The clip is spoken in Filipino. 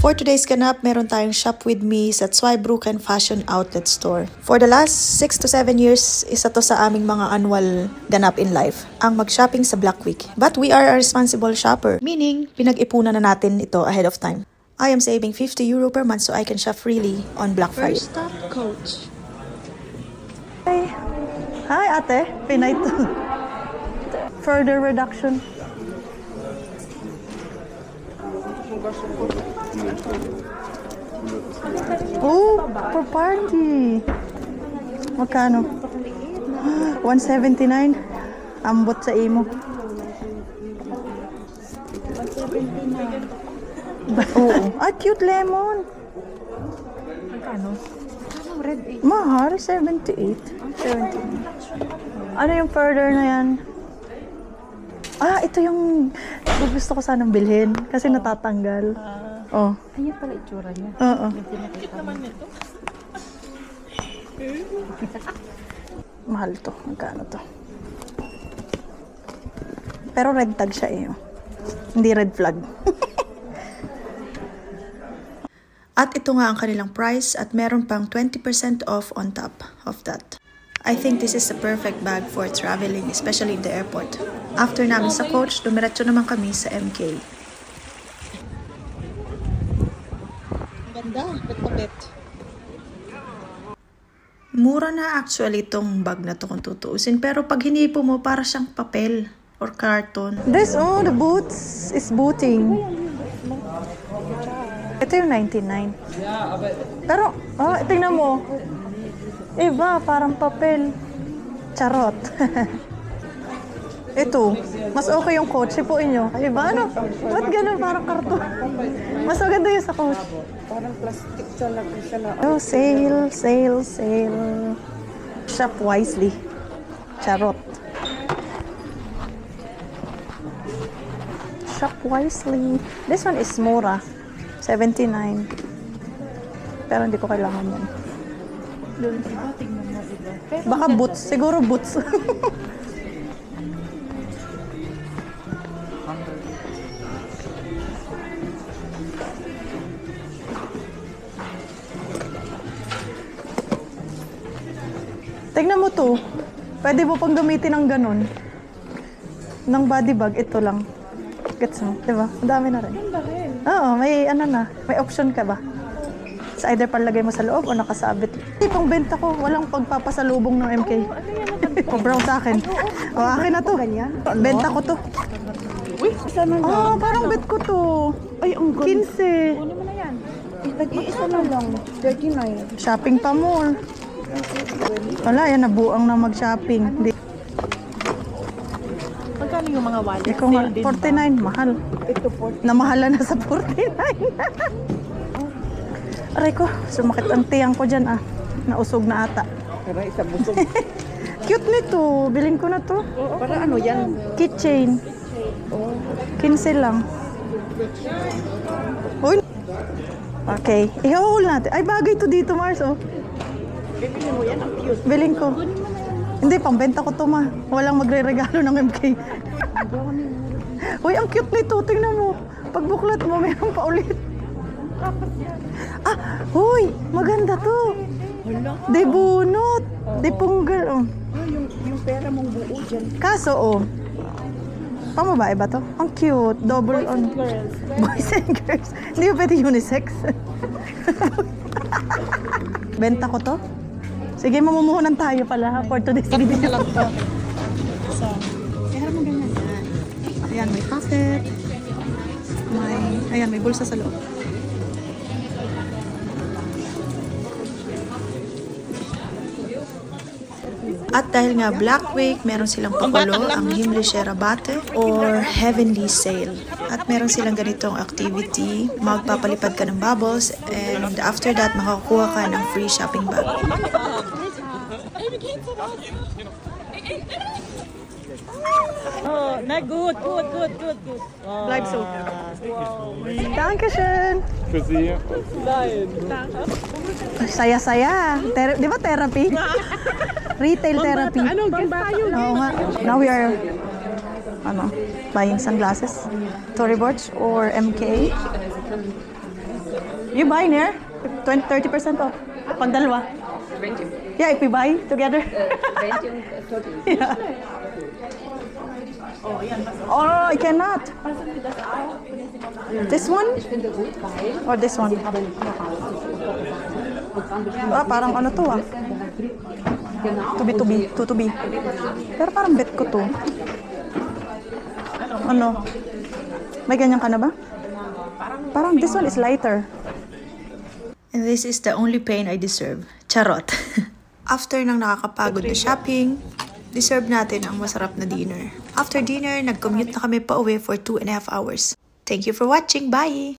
For today's ganap, meron tayong Shop With Me sa Zweibrücken Fashion Outlet Store. For the last 6 to 7 years, isa to sa aming mga annual ganap in life, ang mag-shopping sa Black Week. But we are a responsible shopper, meaning pinag-ipunan na natin ito ahead of time. I am saving €50 per month so I can shop freely on Black Friday. First stop, Coach. Hi. Hi, ate. Pinay to. Further reduction. Oh, for party. Magkano? 179. Ambot sa imo. 179. Oo. Ah, cute lemon. Magkano? Red 8. Mahal, 78. 79. Ano yung further na yan? Ah, ito yung gusto ko sanang bilhin kasi natatanggal. Oh. Ayan pala itsura niya. Oo. Cute naman nito. Mahal to. Magkano to? Pero red tag siya eh. Hindi red flag. At ito nga ang kanilang price at meron pang 20% off on top of that. I think this is a perfect bag for traveling, especially in the airport. After namin sa Coach, dumiretso naman kami sa MK. Ganda, bet. Mura na actually itong bag na to kung tutuusin, pero pag hinipo mo, para siyang papel or carton. This, oh, the boots is booting. Ito yung 99. Pero, oh, tingnan mo. Iba, parang papel. Charot. Ito, mas okay yung Coach. Sipuin nyo. Iba, ano? Ba't ganun? Parang karton. Mas maganda yung sa Coach. Parang plastic talaga siya na. Oh, sale, sale, sale. Shop wisely. Charot. Shop wisely. This one is mura. 79. Pero hindi ko kailangan yan. Doon iba, tingnan mo iba. Pero Baka boots. Siguro boots. Tingnan mo to. Pwede mo pang gamitin ng ganun. Ng body bag, ito lang. Gets mo? Diba? Ang dami na rin. Oo, may ano na. May option ka ba? It's either palagay mo sa loob o nakasabit. Hindi, pang benta ko. Walang pagpapasalubong ng MK. Pabrow sa akin. O, akin na to. Benta ko to. uy, sana na. Oh, parang bet ko to. Ay, ang ganda. 15. Kunin mo na yan. Nag-iisa na lang. 39. Shopping pa more. Wala, yan. Nabuang na mag-shopping. Hindi. Magkano yung mga wallet? Ikaw nga, 49. Mahal. Ito 40. Namahala na sa 49. Aray ko, sumakit ang tiyang ko dyan ah. Nausog na ata. Para isa busog. Cute nito. Bilhin ko na to. Para ano yan? Keychain. 15 lang. Uy. Okay. I-haul natin. Ay, bagay to dito, Mars, oh. Bibili mo yan, ang cute. Bilhin ko. Hindi, pambenta ko to, ma. Walang magre-regalo ng MK. Uy, ang cute nito. Tingnan mo. Pagbuklat mo, mayroon pa ulit. Ah, huy, maganda to. De bunot. De punggal, oh. Yung pera mong buo dyan. Kaso, oh. Pamabae ba to? Ang cute. Double on. Girls. Boys and girls. Hindi ba pwede unisex? Benta ko to. Sige, mamumuhunan tayo pala for today's video. So, kaya mo ganyan. Ayan, may pocket. Ayan, may bulsa sa loob. At dahil nga Black Week, meron silang pakulo, ang Himmlische Rabatte or Heavenly Sale. At meron silang ganitong activity, magpapalipad ka ng bubbles and after that, makakuha ka ng free shopping bag. Oh, na good. Bleib so. Dankeschön. Für Sie. Saya-saya. Di ba therapy? Retail therapy. Ano, guess tayo. Oo nga. Now we are buying sunglasses. Tory Burch or MK. You buy near? 30% off. Pag dalawa. Yeah, if we buy together. Yeah. Oh, I cannot. This one? Or this one? Ah, parang ano to ah. Tubi. Pero parang bet ko to. Ano? May ganyan ka na ba? Parang this one is lighter. And this is the only pain I deserve. Charot. After ng nakakapagod na shopping, deserve natin ang masarap na dinner. After dinner, nag-commute na kami pa uwi for 2.5 hours. Thank you for watching. Bye!